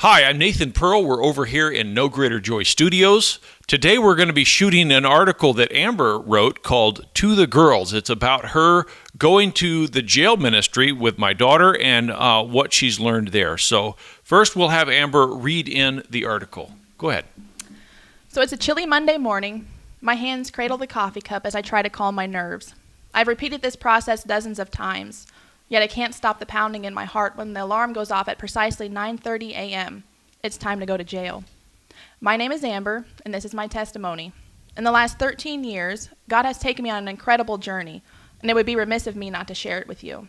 Hi, I'm Nathan Pearl. We're over here in No Greater Joy Studios. Today we're going to be shooting an article that Amber wrote called To the Girls. It's about her going to the jail ministry with my daughter and what she's learned there. So first we'll have Amber read in the article. Go ahead. So it's a chilly Monday morning. My hands cradle the coffee cup as I try to calm my nerves. I've repeated this process dozens of times. Yet I can't stop the pounding in my heart when the alarm goes off at precisely 9:30 a.m. It's time to go to jail. My name is Amber, and this is my testimony. In the last 13 years, God has taken me on an incredible journey, and it would be remiss of me not to share it with you.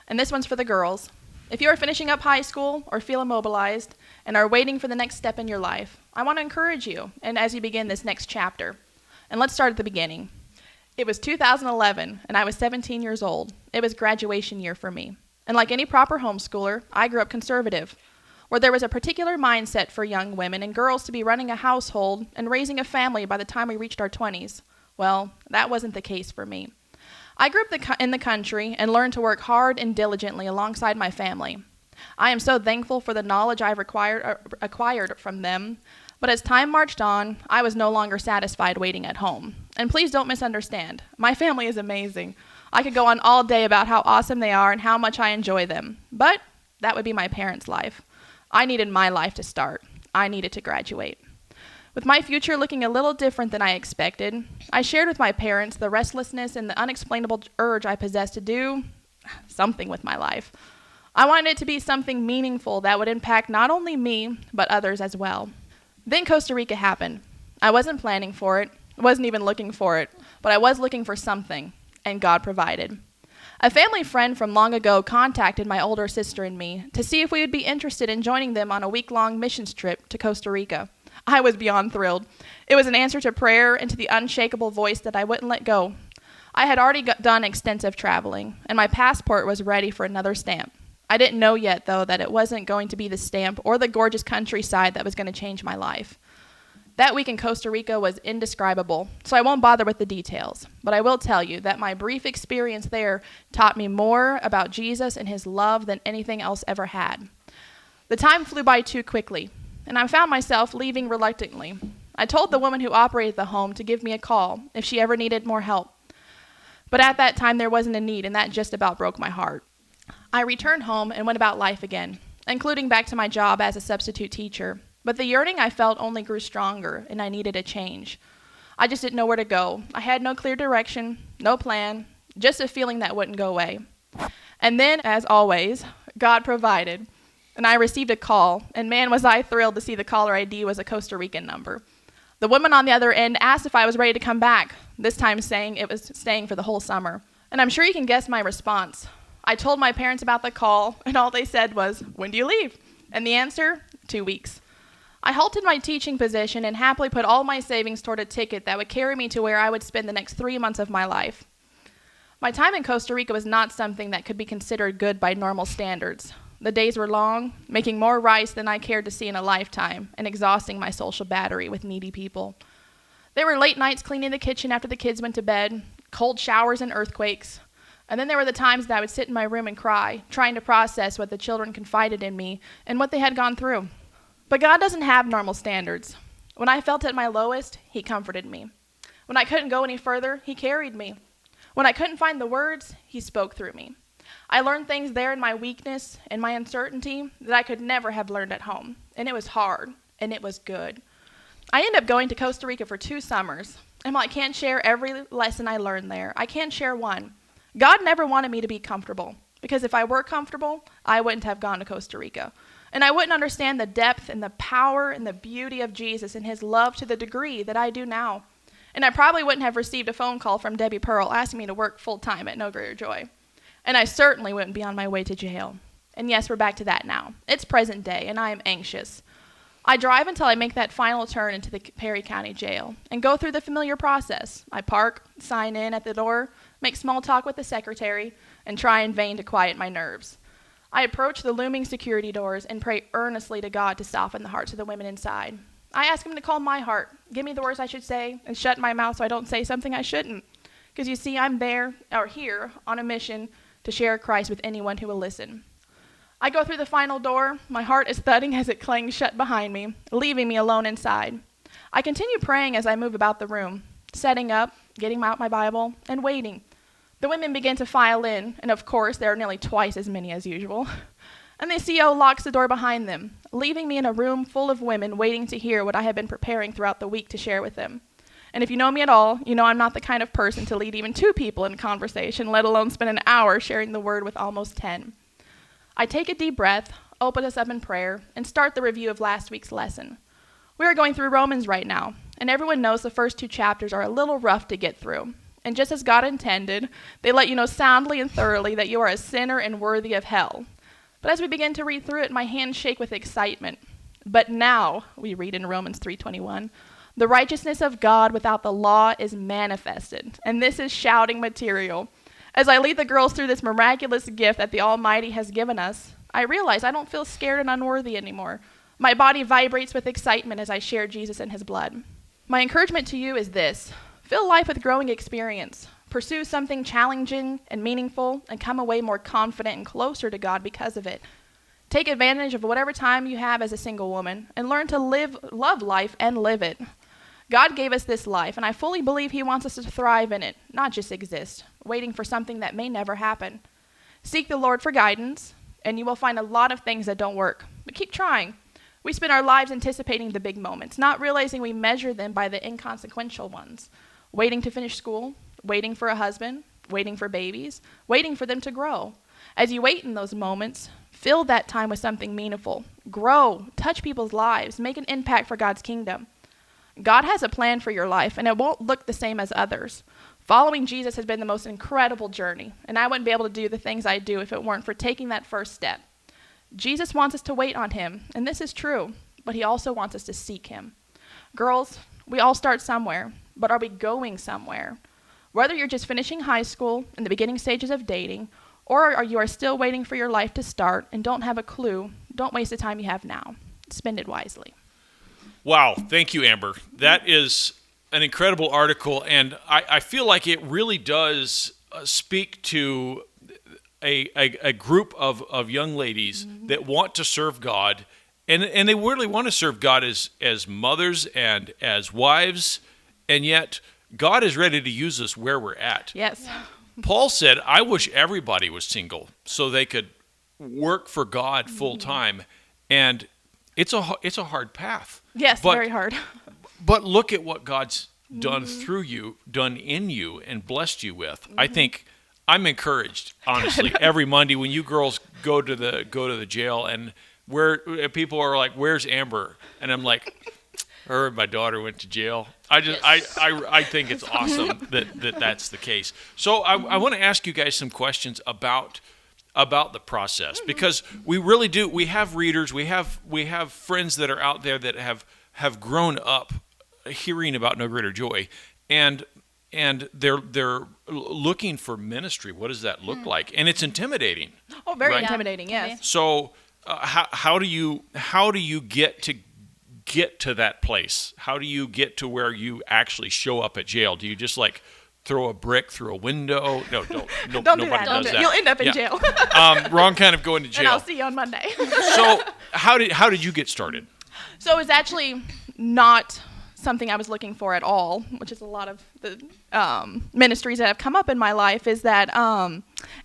And this one's for the girls. If you are finishing up high school or feel immobilized and are waiting for the next step in your life, I want to encourage you, and as you begin this next chapter. And let's start at the beginning. It was 2011, and I was 17 years old. It was graduation year for me. And like any proper homeschooler, I grew up conservative, where there was a particular mindset for young women and girls to be running a household and raising a family by the time we reached our 20s. Well, that wasn't the case for me. I grew up in the country and learned to work hard and diligently alongside my family. I am so thankful for the knowledge I've acquired from them. But as time marched on, I was no longer satisfied waiting at home. And please don't misunderstand. My family is amazing. I could go on all day about how awesome they are and how much I enjoy them. But that would be my parents' life. I needed my life to start. I needed to graduate. With my future looking a little different than I expected, I shared with my parents the restlessness and the unexplainable urge I possessed to do something with my life. I wanted it to be something meaningful that would impact not only me, but others as well. Then Costa Rica happened. I wasn't planning for it, wasn't even looking for it, but I was looking for something, and God provided. A family friend from long ago contacted my older sister and me to see if we would be interested in joining them on a week-long missions trip to Costa Rica. I was beyond thrilled. It was an answer to prayer and to the unshakable voice that I wouldn't let go. I had already done extensive traveling, and my passport was ready for another stamp. I didn't know yet, though, that it wasn't going to be the stamp or the gorgeous countryside that was going to change my life. That week in Costa Rica was indescribable, so I won't bother with the details. But I will tell you that my brief experience there taught me more about Jesus and his love than anything else ever had. The time flew by too quickly, and I found myself leaving reluctantly. I told the woman who operated the home to give me a call if she ever needed more help. But at that time, there wasn't a need, and that just about broke my heart. I returned home and went about life again, including back to my job as a substitute teacher. But the yearning I felt only grew stronger, and I needed a change. I just didn't know where to go. I had no clear direction, no plan, just a feeling that wouldn't go away. And then, as always, God provided, and I received a call, and man, was I thrilled to see the caller ID was a Costa Rican number. The woman on the other end asked if I was ready to come back, this time saying it was staying for the whole summer. And I'm sure you can guess my response. I told my parents about the call, and all they said was, "When do you leave?" And the answer, 2 weeks. I halted my teaching position and happily put all my savings toward a ticket that would carry me to where I would spend the next 3 months of my life. My time in Costa Rica was not something that could be considered good by normal standards. The days were long, making more rice than I cared to see in a lifetime, and exhausting my social battery with needy people. There were late nights cleaning the kitchen after the kids went to bed, cold showers and earthquakes. And then there were the times that I would sit in my room and cry, trying to process what the children confided in me and what they had gone through. But God doesn't have normal standards. When I felt at my lowest, he comforted me. When I couldn't go any further, he carried me. When I couldn't find the words, he spoke through me. I learned things there in my weakness and my uncertainty that I could never have learned at home. And it was hard, and it was good. I ended up going to Costa Rica for 2 summers. And while I can't share every lesson I learned there, I can share one. God never wanted me to be comfortable, because if I were comfortable, I wouldn't have gone to Costa Rica. And I wouldn't understand the depth and the power and the beauty of Jesus and his love to the degree that I do now. And I probably wouldn't have received a phone call from Debbie Pearl asking me to work full-time at No Greater Joy. And I certainly wouldn't be on my way to jail. And yes, we're back to that now. It's present day, and I am anxious. I drive until I make that final turn into the Perry County Jail and go through the familiar process. I park, sign in at the door, make small talk with the secretary, and try in vain to quiet my nerves. I approach the looming security doors and pray earnestly to God to soften the hearts of the women inside. I ask him to calm my heart, give me the words I should say, and shut my mouth so I don't say something I shouldn't. Because you see, I'm here on a mission to share Christ with anyone who will listen. I go through the final door. My heart is thudding as it clangs shut behind me, leaving me alone inside. I continue praying as I move about the room, setting up, getting out my Bible, and waiting. The women begin to file in, and of course, there are nearly twice as many as usual. And the CO locks the door behind them, leaving me in a room full of women waiting to hear what I have been preparing throughout the week to share with them. And if you know me at all, you know I'm not the kind of person to lead even 2 people in conversation, let alone spend an hour sharing the word with almost 10. I take a deep breath, open us up in prayer, and start the review of last week's lesson. We are going through Romans right now, and everyone knows the first 2 chapters are a little rough to get through. And just as God intended, they let you know soundly and thoroughly that you are a sinner and worthy of hell. But as we begin to read through it, my hands shake with excitement. But now, we read in Romans 3:21, the righteousness of God without the law is manifested. And this is shouting material. As I lead the girls through this miraculous gift that the Almighty has given us, I realize I don't feel scared and unworthy anymore. My body vibrates with excitement as I share Jesus and his blood. My encouragement to you is this: fill life with growing experience. Pursue something challenging and meaningful and come away more confident and closer to God because of it. Take advantage of whatever time you have as a single woman and learn to love life and live it. God gave us this life, and I fully believe he wants us to thrive in it, not just exist, waiting for something that may never happen. Seek the Lord for guidance, and you will find a lot of things that don't work, but keep trying. We spend our lives anticipating the big moments, not realizing we measure them by the inconsequential ones. Waiting to finish school, waiting for a husband, waiting for babies, waiting for them to grow. As you wait in those moments, fill that time with something meaningful. Grow, touch people's lives, make an impact for God's kingdom. God has a plan for your life, and it won't look the same as others. Following Jesus has been the most incredible journey, and I wouldn't be able to do the things I do if it weren't for taking that first step. Jesus wants us to wait on him, and this is true, but he also wants us to seek him. Girls, we all start somewhere, but are we going somewhere? Whether you're just finishing high school, in the beginning stages of dating, or you are still waiting for your life to start and don't have a clue, don't waste the time you have now. Spend it wisely. Wow. Thank you, Amber. That is an incredible article, and I feel like it really does speak to a group of young ladies that want to serve God, and they really want to serve God as mothers and as wives, and yet God is ready to use us where we're at. Yes. Yeah. Paul said, I wish everybody was single so they could work for God full time, and it's a hard path. Yes, very hard. But look at what God's done through you, done in you, and blessed you with. I think I'm encouraged, honestly, every Monday when you girls go to the jail, and where people are like, "Where's Amber?" And I'm like, "Her and my daughter went to jail." I think it's awesome that's the case. So I want to ask you guys some questions about the process, because we really do. We have readers, we have friends that are out there that have grown up hearing about No Greater Joy, and they're looking for ministry. What does that look like? And it's intimidating. Oh, very right? intimidating. Yes. So how do you get to that place? How do you get to where you actually show up at jail? Do you just like throw a brick through a window? No, don't do nobody that. does that. You'll end up in jail. Wrong kind of going to jail. And I'll see you on Monday. So how did you get started? So it was actually not something I was looking for at all, which is a lot of the ministries that have come up in my life, is that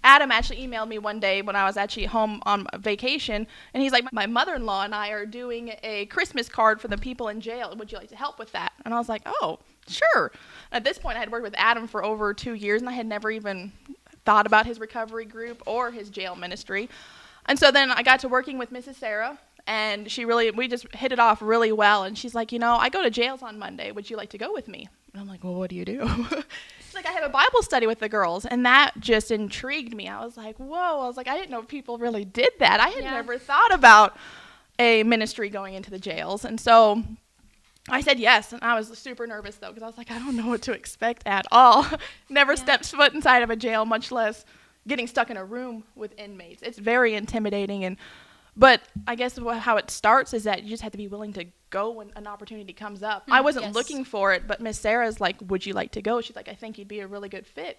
Adam actually emailed me one day when I was actually home on vacation, and he's like, my mother-in-law and I are doing a Christmas card for the people in jail. Would you like to help with that? And I was like, oh, sure. At this point, I had worked with Adam for over 2 years, and I had never even thought about his recovery group or his jail ministry. And so then I got to working with Mrs. Sarah, and we just hit it off really well. And she's like, I go to jails on Monday. Would you like to go with me? And I'm like, well, what do you do? She's like, I have a Bible study with the girls. And that just intrigued me. I was like, whoa. I was like, I didn't know people really did that. I had never thought about a ministry going into the jails. And so I said yes. And I was super nervous, though, because I was like, I don't know what to expect at all. Never stepped foot inside of a jail, much less getting stuck in a room with inmates. It's very intimidating. But I guess how it starts is that you just have to be willing to go when an opportunity comes up. I wasn't looking for it, but Miss Sarah's like, would you like to go? She's like, I think you'd be a really good fit.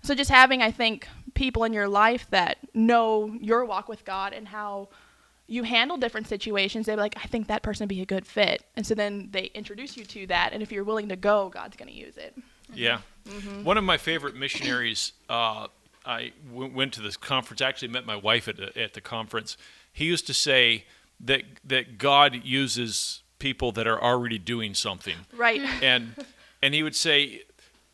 So just having, I think, people in your life that know your walk with God and how you handle different situations, they're like, I think that person would be a good fit. And so then they introduce you to that. And if you're willing to go, God's going to use it. Yeah. One of my favorite missionaries, I went to this conference, actually met my wife at the conference. He used to say that God uses people that are already doing something. Right. And he would say,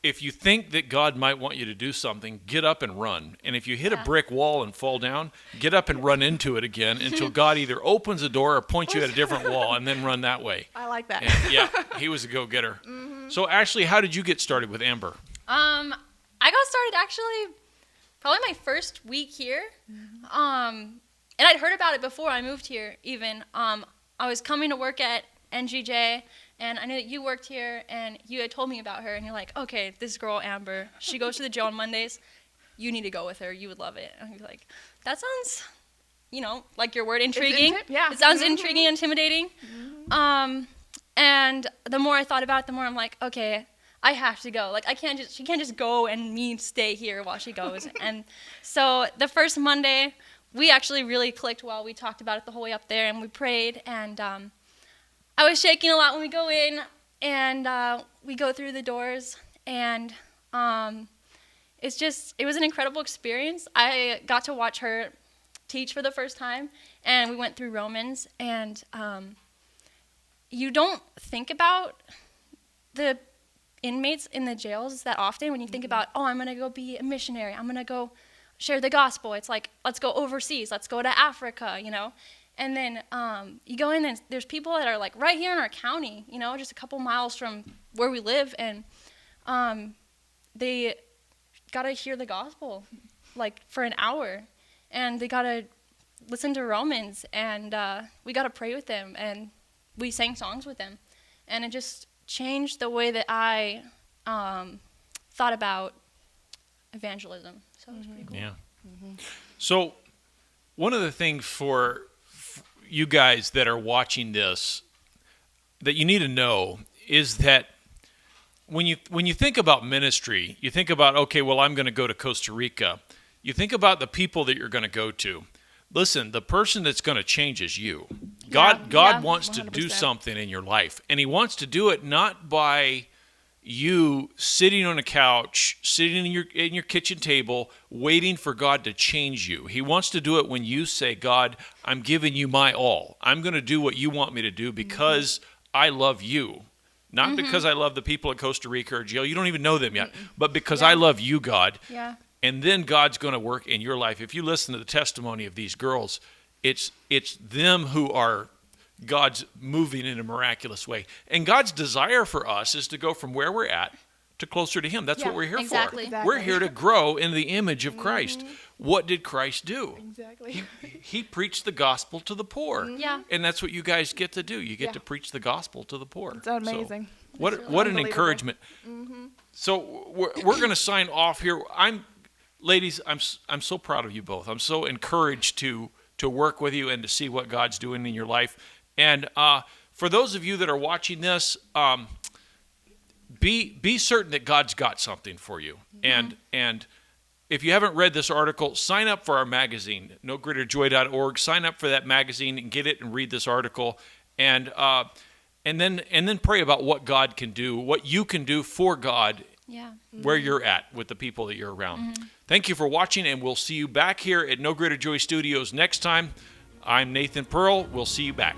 if you think that God might want you to do something, get up and run. And if you hit a brick wall and fall down, get up and run into it again until God either opens a door or points you at a different wall, and then run that way. I like that. And, yeah, he was a go-getter. So, Ashley, how did you get started with Amber? I got started actually probably my first week here. And I'd heard about it before I moved here even. I was coming to work at NGJ, and I knew that you worked here, and you had told me about her, and you're like, okay, this girl, Amber, she goes to the jail on Mondays. You need to go with her. You would love it. And I'd be like, that sounds, like your word, intriguing. Yeah. It sounds intriguing and intimidating. And the more I thought about it, the more I'm like, okay, I have to go. Like, she can't just go and me stay here while she goes. And so the first Monday, we actually really clicked while we talked about it the whole way up there, and we prayed, and I was shaking a lot when we go in, and we go through the doors, and it was an incredible experience. I got to watch her teach for the first time, and we went through Romans, and you don't think about the inmates in the jails that often when you think about, I'm going to go be a missionary, I'm going to go share the gospel. It's like, let's go overseas, let's go to Africa, And then you go in, and there's people that are like right here in our county, just a couple miles from where we live, and they got to hear the gospel like for an hour, and they got to listen to Romans, and we got to pray with them, and we sang songs with them, and it just changed the way that I thought about evangelism. So it was pretty cool. Yeah. So one of the things for you guys that are watching this that you need to know is that when you think about ministry, you think about, okay, well, I'm going to go to Costa Rica. You think about the people that you're going to go to. Listen, the person that's going to change is you. God wants 100%. To do something in your life, and he wants to do it not by you sitting on a couch, sitting in your kitchen table, waiting for God to change you. He wants to do it when you say, God, I'm giving you my all. I'm going to do what you want me to do because I love you. Not because I love the people at Costa Rica or jail. You don't even know them yet. But because I love you, God. Yeah. And then God's going to work in your life. If you listen to the testimony of these girls, it's them who are God's moving in a miraculous way. And God's desire for us is to go from where we're at to closer to him. That's what we're here for. Exactly. We're here to grow in the image of Christ. What did Christ do? Exactly. He preached the gospel to the poor. Yeah. And that's what you guys get to do. You get to preach the gospel to the poor. It's amazing. So, what an encouragement. So we're going to sign off here. Ladies, I'm so proud of you both. I'm so encouraged to work with you and to see what God's doing in your life. And for those of you that are watching this, be certain that God's got something for you. And if you haven't read this article, sign up for our magazine, nogreaterjoy.org. Sign up for that magazine and get it and read this article. And then pray about what God can do, what you can do for God. Yeah. Where you're at with the people that you're around. Thank you for watching, and we'll see you back here at No Greater Joy Studios next time. I'm Nathan Pearl. We'll see you back.